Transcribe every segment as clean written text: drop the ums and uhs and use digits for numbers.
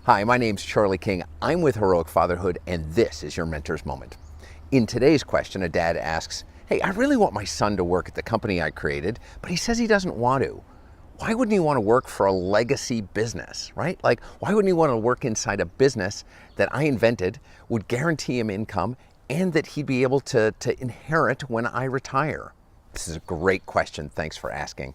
Hi, my name's Charlie King. I'm with Heroic Fatherhood, and this is your Mentor's Moment. In today's question, a dad asks, hey, I really want my son to work at the company I created, but he says he doesn't want to. Why wouldn't he want to work for a legacy business, right? Like, why wouldn't he want to work inside a business that I invented, would guarantee him income, and that he'd be able to inherit when I retire? This is a great question. Thanks for asking.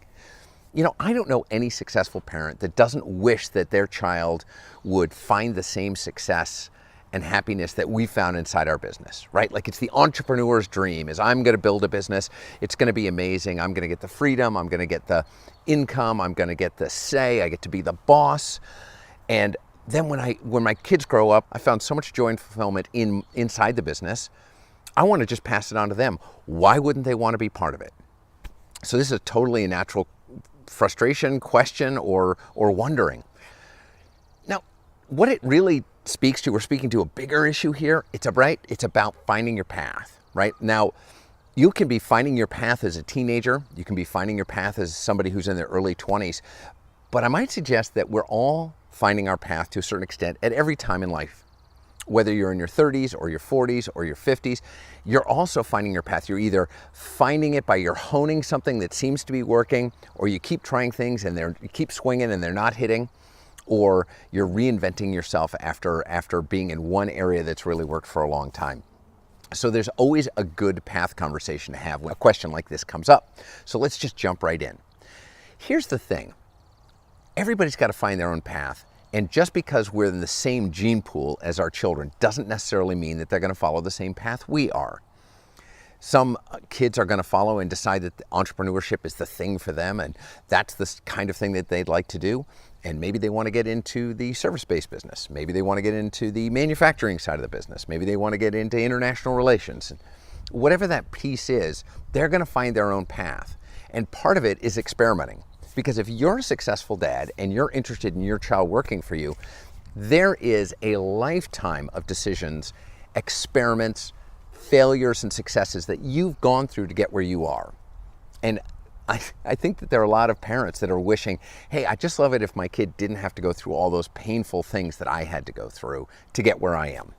You know, I don't know any successful parent that doesn't wish that their child would find the same success and happiness that we found inside our business, right? Like, it's the entrepreneur's dream is I'm going to build a business. It's going to be amazing. I'm going to get the freedom. I'm going to get the income. I'm going to get the say. I get to be the boss. And then when my kids grow up, I found so much joy and fulfillment inside the business. I want to just pass it on to them. Why wouldn't they want to be part of it? So this is totally a natural frustration, question, or wondering. Now, what it really speaks to, we're speaking to a bigger issue here. It's about finding your path, right? Now, you can be finding your path as a teenager. You can be finding your path as somebody who's in their early 20s. But I might suggest that we're all finding our path to a certain extent at every time in life. Whether you're in your 30s or your 40s or your 50s, you're also finding your path. You're either finding it by you're honing something that seems to be working, or you keep trying things and you keep swinging and they're not hitting, or you're reinventing yourself after being in one area that's really worked for a long time. So there's always a good path conversation to have when a question like this comes up. So let's just jump right in. Here's the thing. Everybody's got to find their own path. And just because we're in the same gene pool as our children doesn't necessarily mean that they're going to follow the same path we are. Some kids are going to follow and decide that entrepreneurship is the thing for them, and that's the kind of thing that they'd like to do. And maybe they want to get into the service-based business. Maybe they want to get into the manufacturing side of the business. Maybe they want to get into international relations. Whatever that piece is, they're going to find their own path. And part of it is experimenting. Because if you're a successful dad and you're interested in your child working for you, there is a lifetime of decisions, experiments, failures, and successes that you've gone through to get where you are. And I think that there are a lot of parents that are wishing, hey, I just love it if my kid didn't have to go through all those painful things that I had to go through to get where I am.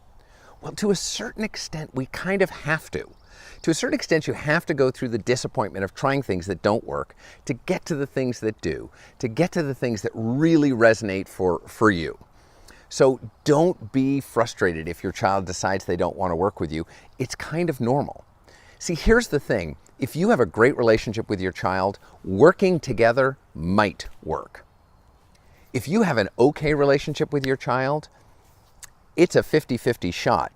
Well, to a certain extent, we kind of have to. To a certain extent, you have to go through the disappointment of trying things that don't work to get to the things that do, to get to the things that really resonate for you. So don't be frustrated if your child decides they don't want to work with you. It's kind of normal. See, here's the thing. If you have a great relationship with your child, working together might work. If you have an okay relationship with your child, it's a 50-50 shot.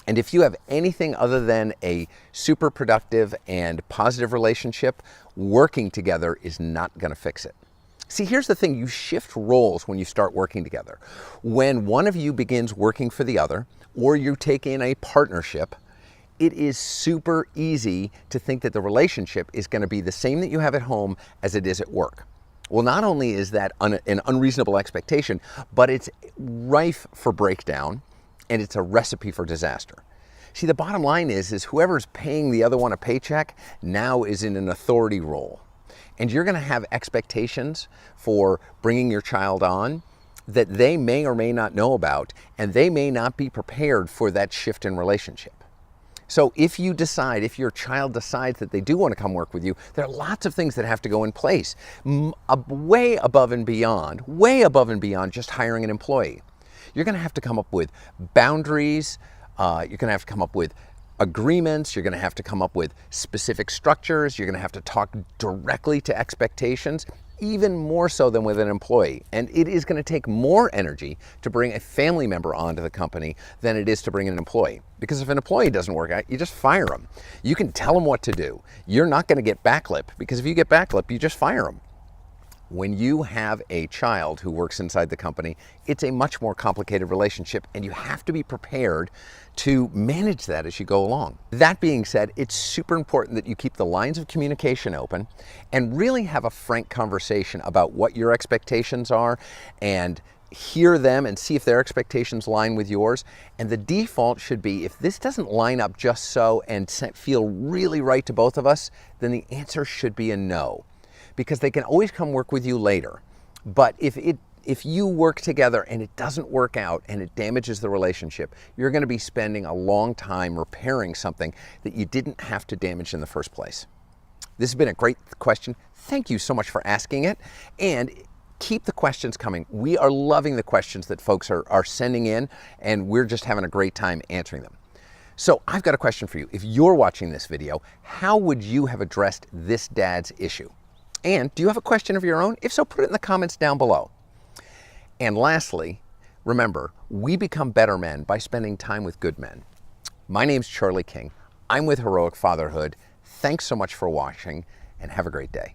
And if you have anything other than a super productive and positive relationship, working together is not going to fix it. See, here's the thing. You shift roles when you start working together. When one of you begins working for the other, or you take in a partnership, it is super easy to think that the relationship is going to be the same that you have at home as it is at work. Well, not only is that an unreasonable expectation, but it's rife for breakdown. And it's a recipe for disaster. See, the bottom line is whoever's paying the other one a paycheck now is in an authority role. And you're going to have expectations for bringing your child on that they may or may not know about, and they may not be prepared for that shift in relationship. So if your child decides that they do want to come work with you, there are lots of things that have to go in place, way above and beyond just hiring an employee. You're going to have to come up with boundaries. You're going to have to come up with agreements. You're going to have to come up with specific structures. You're going to have to talk directly to expectations, even more so than with an employee. And it is going to take more energy to bring a family member onto the company than it is to bring an employee. Because if an employee doesn't work out, you just fire them. You can tell them what to do. You're not going to get backlip, because if you get backlip, you just fire them. When you have a child who works inside the company, it's a much more complicated relationship, and you have to be prepared to manage that as you go along. That being said, it's super important that you keep the lines of communication open and really have a frank conversation about what your expectations are, and hear them and see if their expectations line with yours. And the default should be, if this doesn't line up just so and feel really right to both of us, then the answer should be a no. Because they can always come work with you later. But if If you work together and it doesn't work out and it damages the relationship, you're going to be spending a long time repairing something that you didn't have to damage in the first place. This has been a great question. Thank you so much for asking it. And keep the questions coming. We are loving the questions that folks are sending in, and we're just having a great time answering them. So I've got a question for you. If you're watching this video, how would you have addressed this dad's issue? And do you have a question of your own? If so, put it in the comments down below. And lastly, remember, we become better men by spending time with good men. My name's Charlie King. I'm with Heroic Fatherhood. Thanks so much for watching, and have a great day.